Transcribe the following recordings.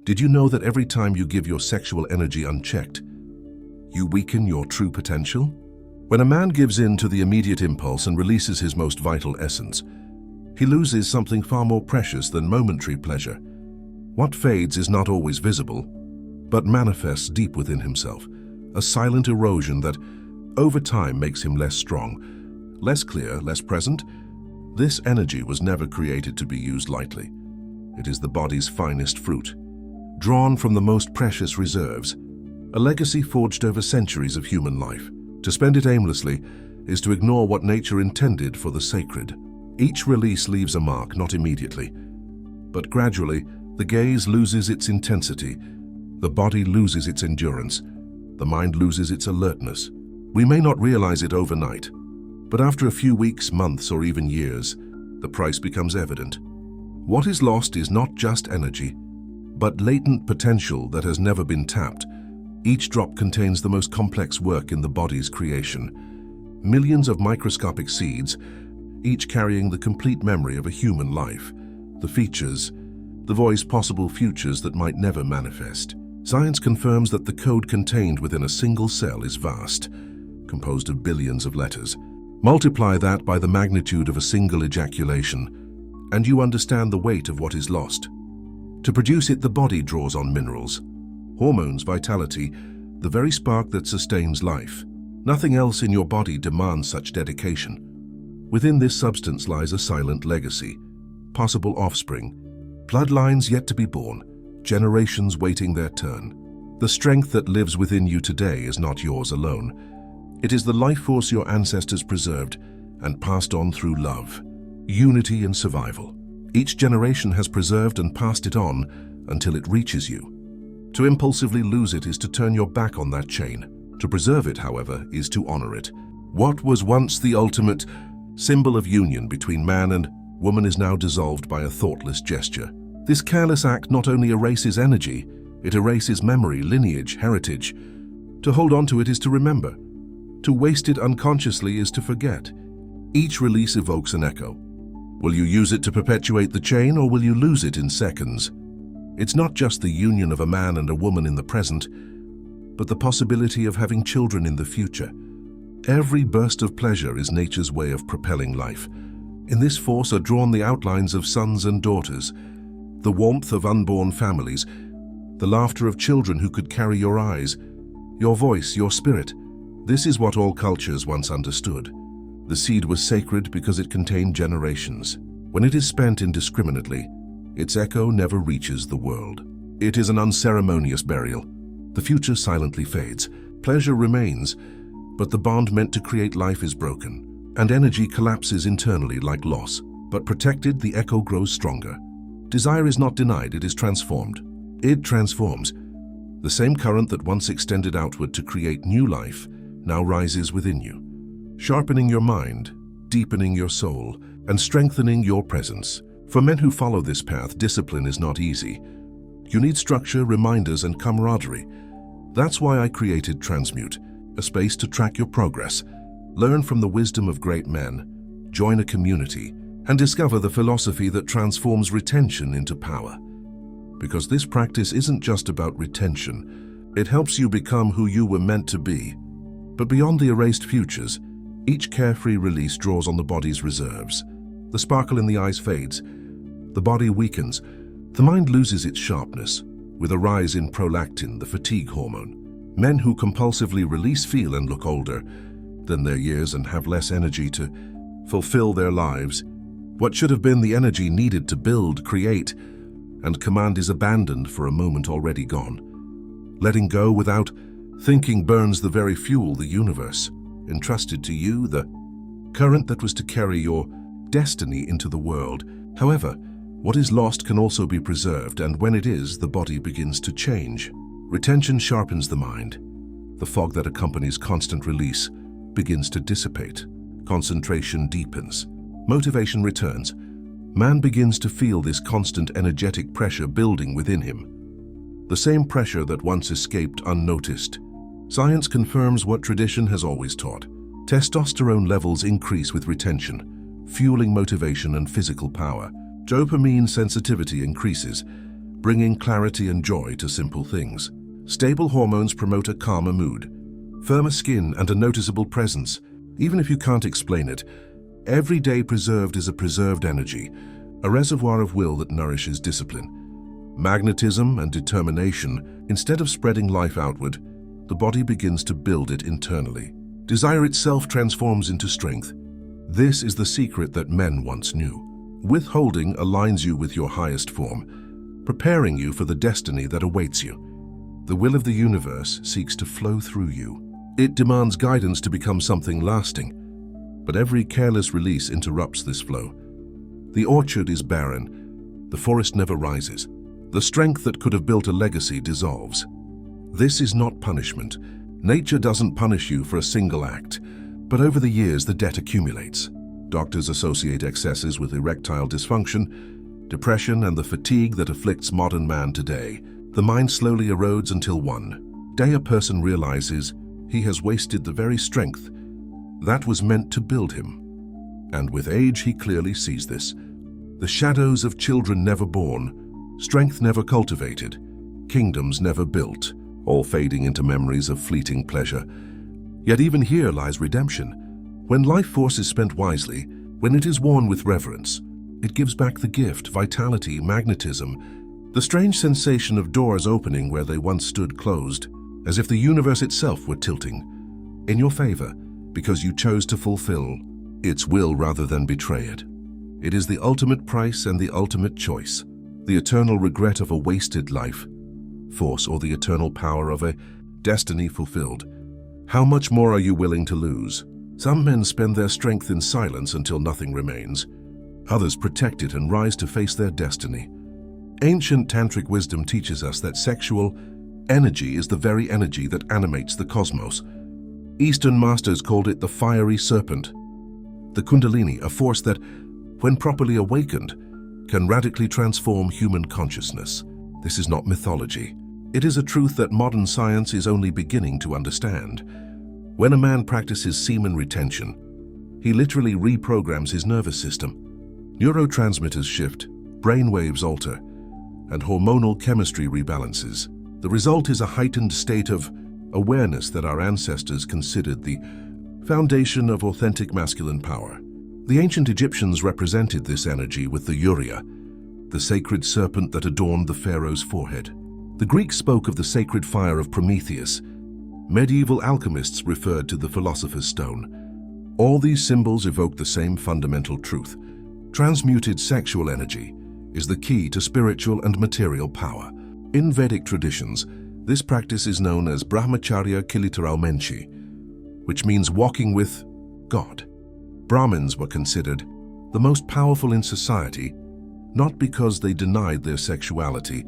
Did you know that every time you give your sexual energy unchecked, you weaken your true potential? When a man gives in to the immediate impulse and releases his most vital essence, he loses something far more precious than momentary pleasure. What fades is not always visible, but manifests deep within himself, a silent erosion that, over time, makes him less strong, less clear, less present. This energy was never created to be used lightly. It is the body's finest fruit, drawn from the most precious reserves, a legacy forged over centuries of human life. To spend it aimlessly is to ignore what nature intended for the sacred. Each release leaves a mark, not immediately, but gradually the gaze loses its intensity, the body loses its endurance, the mind loses its alertness. We may not realize it overnight, but after a few weeks, months, or even years, the price becomes evident. What is lost is not just energy, but latent potential that has never been tapped. Each drop contains the most complex work in the body's creation. Millions of microscopic seeds, each carrying the complete memory of a human life, the features, the voice, possible futures that might never manifest. Science confirms that the code contained within a single cell is vast, composed of billions of letters. Multiply that by the magnitude of a single ejaculation, and you understand the weight of what is lost. To produce it, the body draws on minerals, hormones, vitality, the very spark that sustains life. Nothing else in your body demands such dedication. Within this substance lies a silent legacy, possible offspring, bloodlines yet to be born, generations waiting their turn. The strength that lives within you today is not yours alone. It is the life force your ancestors preserved and passed on through love, unity, and survival. Each generation has preserved and passed it on until it reaches you. To impulsively lose it is to turn your back on that chain. To preserve it, however, is to honor it. What was once the ultimate symbol of union between man and woman is now dissolved by a thoughtless gesture. This careless act not only erases energy, it erases memory, lineage, heritage. To hold on to it is to remember. To waste it unconsciously is to forget. Each release evokes an echo. Will you use it to perpetuate the chain, or will you lose it in seconds? It's not just the union of a man and a woman in the present, but the possibility of having children in the future. Every burst of pleasure is nature's way of propelling life. In this force are drawn the outlines of sons and daughters, the warmth of unborn families, the laughter of children who could carry your eyes, your voice, your spirit. This is what all cultures once understood. The seed was sacred because it contained generations. When it is spent indiscriminately, its echo never reaches the world. It is an unceremonious burial. The future silently fades. Pleasure remains, but the bond meant to create life is broken, and energy collapses internally like loss. But protected, the echo grows stronger. Desire is not denied, it is transformed. It transforms. The same current that once extended outward to create new life now rises within you, sharpening your mind, deepening your soul, and strengthening your presence. For men who follow this path, discipline is not easy. You need structure, reminders, and camaraderie. That's why I created Transmute, a space to track your progress, learn from the wisdom of great men, join a community, and discover the philosophy that transforms retention into power. Because this practice isn't just about retention, it helps you become who you were meant to be. But beyond the erased futures, each carefree release draws on the body's reserves. The sparkle in the eyes fades, the body weakens, the mind loses its sharpness, with a rise in prolactin, the fatigue hormone. Men who compulsively release feel and look older than their years and have less energy to fulfill their lives. What should have been the energy needed to build, create, and command is abandoned for a moment already gone. Letting go without thinking burns the very fuel the universe entrusted to you, the current that was to carry your destiny into the world. However, what is lost can also be preserved, and when it is, the body begins to change. Retention sharpens the mind. The fog that accompanies constant release begins to dissipate. Concentration deepens. Motivation returns. Man begins to feel this constant energetic pressure building within him. The same pressure that once escaped unnoticed. Science confirms what tradition has always taught. Testosterone levels increase with retention, fueling motivation and physical power. Dopamine sensitivity increases, bringing clarity and joy to simple things. Stable hormones promote a calmer mood, firmer skin, and a noticeable presence. Even if you can't explain it, every day preserved is a preserved energy, a reservoir of will that nourishes discipline. Magnetism and determination. Instead of spreading life outward, the body begins to build it internally. Desire itself transforms into strength. This is the secret that men once knew. Withholding aligns you with your highest form, preparing you for the destiny that awaits you. The will of the universe seeks to flow through you. It demands guidance to become something lasting, but every careless release interrupts this flow. The orchard is barren, the forest never rises. The strength that could have built a legacy dissolves. This is not punishment. Nature doesn't punish you for a single act, but over the years the debt accumulates. Doctors associate excesses with erectile dysfunction, depression, and the fatigue that afflicts modern man today. The mind slowly erodes until one day a person realizes he has wasted the very strength that was meant to build him. And with age he clearly sees this. The shadows of children never born, strength never cultivated, kingdoms never built, all fading into memories of fleeting pleasure. Yet even here lies redemption. When life force is spent wisely, when it is worn with reverence, it gives back the gift, vitality, magnetism, the strange sensation of doors opening where they once stood closed, as if the universe itself were tilting in your favor because you chose to fulfill its will rather than betray it. It is the ultimate price and the ultimate choice, the eternal regret of a wasted life force or the eternal power of a destiny fulfilled. How much more are you willing to lose? Some men spend their strength in silence until nothing remains. Others protect it and rise to face their destiny. Ancient tantric wisdom teaches us that sexual energy is the very energy that animates the cosmos. Eastern masters called it the fiery serpent. The Kundalini, a force that, when properly awakened, can radically transform human consciousness. This is not mythology. It is a truth that modern science is only beginning to understand. When a man practices semen retention, he literally reprograms his nervous system. Neurotransmitters shift, brain waves alter, and hormonal chemistry rebalances. The result is a heightened state of awareness that our ancestors considered the foundation of authentic masculine power. The ancient Egyptians represented this energy with the Uriya, the sacred serpent that adorned the pharaoh's forehead. The Greeks spoke of the sacred fire of Prometheus. Medieval alchemists referred to the philosopher's stone. All these symbols evoke the same fundamental truth. Transmuted sexual energy is the key to spiritual and material power. In Vedic traditions, this practice is known as Brahmacharya Kilitaraumenshi, which means walking with God. Brahmins were considered the most powerful in society, not because they denied their sexuality,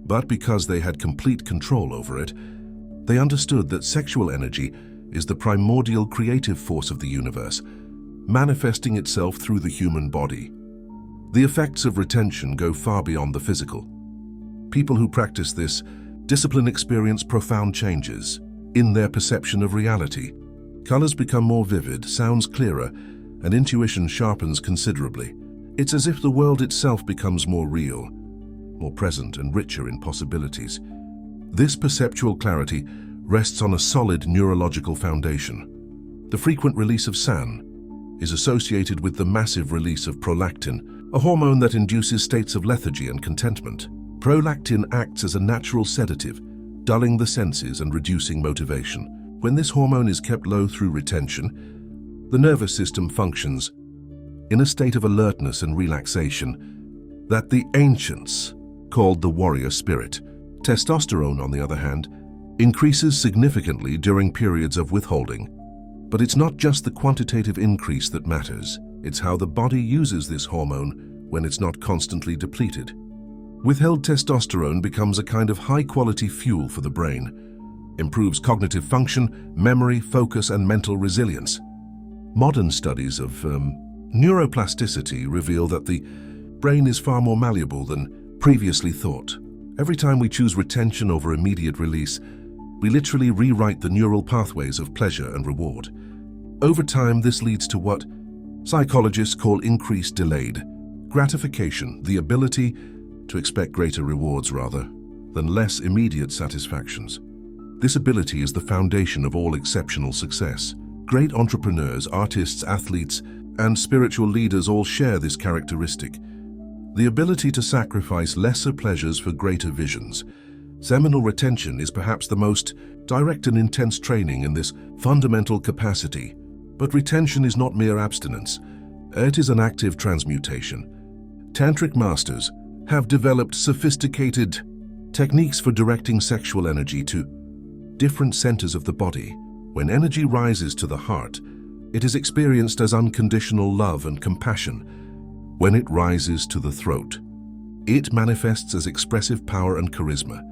but because they had complete control over it. They understood that sexual energy is the primordial creative force of the universe, manifesting itself through the human body. The effects of retention go far beyond the physical. People who practice this discipline experience profound changes in their perception of reality. Colors become more vivid, sounds clearer, and intuition sharpens considerably. It's as if the world itself becomes more real, more present, and richer in possibilities. This perceptual clarity rests on a solid neurological foundation. The frequent release of SAN is associated with the massive release of prolactin, a hormone that induces states of lethargy and contentment. Prolactin acts as a natural sedative, dulling the senses and reducing motivation. When this hormone is kept low through retention, the nervous system functions in a state of alertness and relaxation that the ancients called the warrior spirit. Testosterone, on the other hand, increases significantly during periods of withholding. But it's not just the quantitative increase that matters, it's how the body uses this hormone when it's not constantly depleted. Withheld testosterone becomes a kind of high-quality fuel for the brain, improves cognitive function, memory, focus, and mental resilience. Modern studies of neuroplasticity reveal that the brain is far more malleable than previously thought. Every time we choose retention over immediate release, we literally rewrite the neural pathways of pleasure and reward. Over time, this leads to what psychologists call increased delayed gratification, the ability to expect greater rewards rather than less immediate satisfactions. This ability is the foundation of all exceptional success. Great entrepreneurs, artists, athletes, and spiritual leaders all share this characteristic. The ability to sacrifice lesser pleasures for greater visions. Seminal retention is perhaps the most direct and intense training in this fundamental capacity. But retention is not mere abstinence. It is an active transmutation. Tantric masters have developed sophisticated techniques for directing sexual energy to different centers of the body. When energy rises to the heart, it is experienced as unconditional love and compassion. When it rises to the throat, it manifests as expressive power and charisma.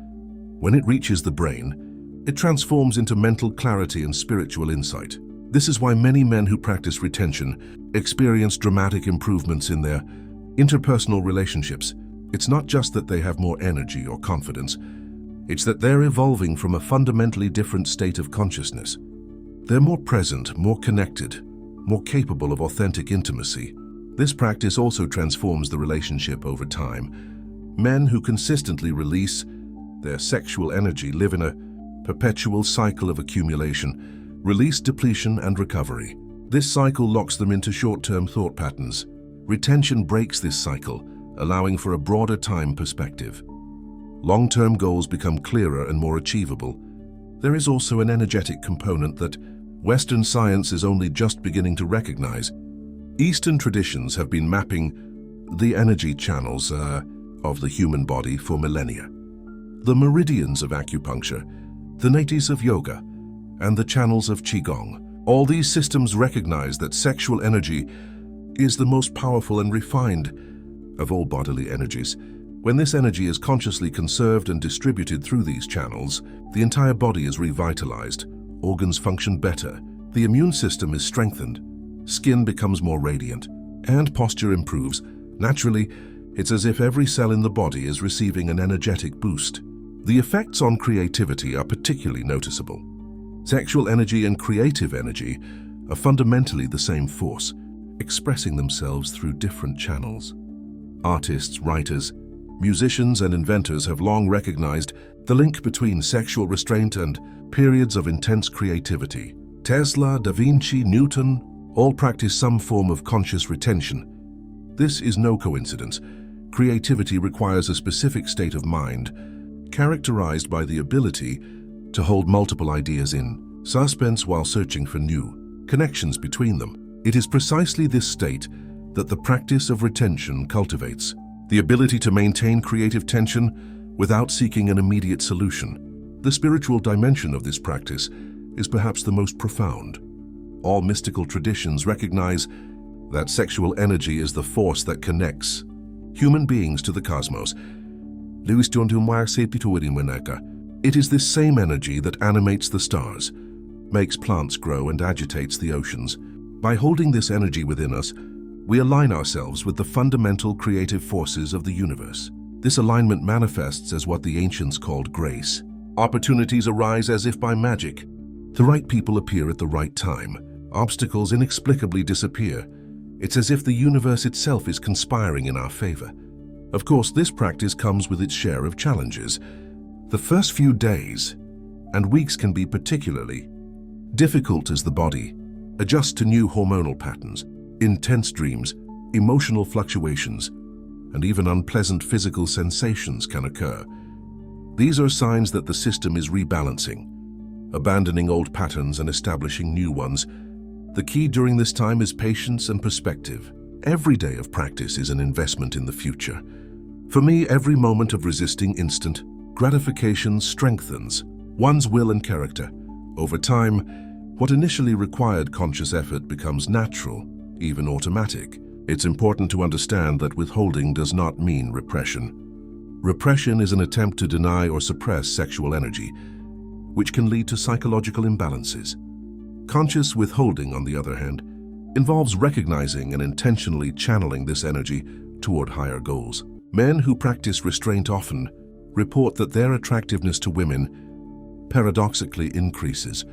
When it reaches the brain, it transforms into mental clarity and spiritual insight. This is why many men who practice retention experience dramatic improvements in their interpersonal relationships. It's not just that they have more energy or confidence, it's that they're evolving from a fundamentally different state of consciousness. They're more present, more connected, more capable of authentic intimacy. This practice also transforms the relationship over time. Men who consistently release their sexual energy live in a perpetual cycle of accumulation, release, depletion, and recovery. This cycle locks them into short-term thought patterns. Retention breaks this cycle, allowing for a broader time perspective. Long-term goals become clearer and more achievable. There is also an energetic component that Western science is only just beginning to recognize. Eastern traditions have been mapping the energy channels of the human body for millennia. The meridians of acupuncture, the natives of yoga, and the channels of qigong. All these systems recognize that sexual energy is the most powerful and refined of all bodily energies. When this energy is consciously conserved and distributed through these channels, the entire body is revitalized, organs function better, the immune system is strengthened, skin becomes more radiant, and posture improves. Naturally, it's as if every cell in the body is receiving an energetic boost. The effects on creativity are particularly noticeable. Sexual energy and creative energy are fundamentally the same force, expressing themselves through different channels. Artists, writers, musicians, and inventors have long recognized the link between sexual restraint and periods of intense creativity. Tesla, Da Vinci, Newton all practice some form of conscious retention. This is no coincidence. Creativity requires a specific state of mind, characterized by the ability to hold multiple ideas in suspense while searching for new connections between them. It is precisely this state that the practice of retention cultivates. The ability to maintain creative tension without seeking an immediate solution. The spiritual dimension of this practice is perhaps the most profound. All mystical traditions recognize that sexual energy is the force that connects human beings to the cosmos. It is this same energy that animates the stars, makes plants grow, and agitates the oceans. By holding this energy within us, we align ourselves with the fundamental creative forces of the universe. This alignment manifests as what the ancients called grace. Opportunities arise as if by magic. The right people appear at the right time. Obstacles inexplicably disappear. It's as if the universe itself is conspiring in our favor. Of course, this practice comes with its share of challenges. The first few days and weeks can be particularly difficult as the body adjusts to new hormonal patterns. Intense dreams, emotional fluctuations, and even unpleasant physical sensations can occur. These are signs that the system is rebalancing, abandoning old patterns and establishing new ones. The key during this time is patience and perspective. Every day of practice is an investment in the future. For me, every moment of resisting instant gratification strengthens one's will and character. Over time, what initially required conscious effort becomes natural, even automatic. It's important to understand that withholding does not mean repression. Repression is an attempt to deny or suppress sexual energy, which can lead to psychological imbalances. Conscious withholding, on the other hand, involves recognizing and intentionally channeling this energy toward higher goals. Men who practice restraint often report that their attractiveness to women paradoxically increases.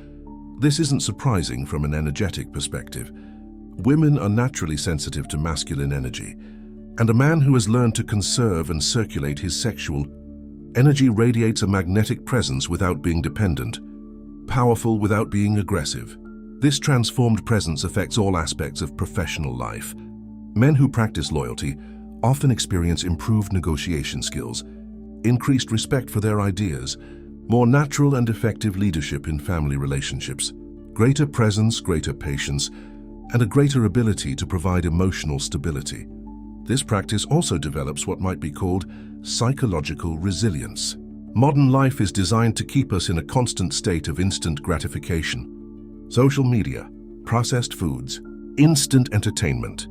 This isn't surprising from an energetic perspective. Women are naturally sensitive to masculine energy, And a man who has learned to conserve and circulate his sexual energy radiates a magnetic presence without being dependent, powerful without being aggressive. This transformed presence affects all aspects of professional life. Men who practice loyalty often experience improved negotiation skills, increased respect for their ideas, more natural and effective leadership in family relationships, greater presence, greater patience, and a greater ability to provide emotional stability. This practice also develops what might be called psychological resilience. Modern life is designed to keep us in a constant state of instant gratification. Social media, processed foods, instant entertainment.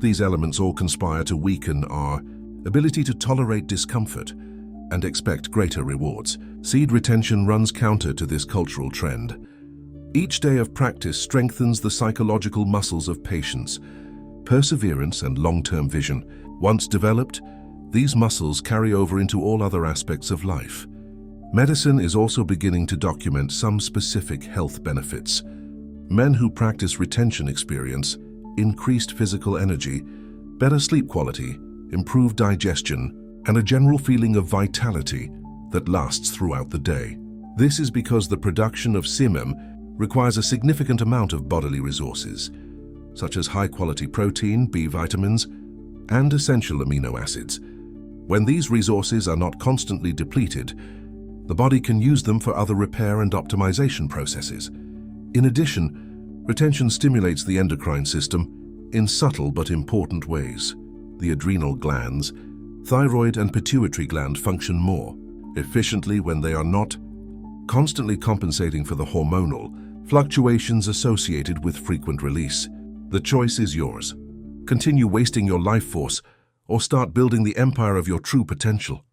These elements all conspire to weaken our ability to tolerate discomfort and expect greater rewards. Seed retention runs counter to this cultural trend. Each day of practice strengthens the psychological muscles of patience, perseverance, and long-term vision. Once developed, these muscles carry over into all other aspects of life. Medicine is also beginning to document some specific health benefits. Men who practice retention experience increased physical energy, better sleep quality, improved digestion, and a general feeling of vitality that lasts throughout the day. This is because the production of semen requires a significant amount of bodily resources, such as high-quality protein, B vitamins, and essential amino acids. When these resources are not constantly depleted, the body can use them for other repair and optimization processes. In addition, retention stimulates the endocrine system in subtle but important ways. The adrenal glands, thyroid and pituitary gland function more efficiently when they are not constantly compensating for the hormonal fluctuations associated with frequent release. The choice is yours. Continue wasting your life force or start building the empire of your true potential.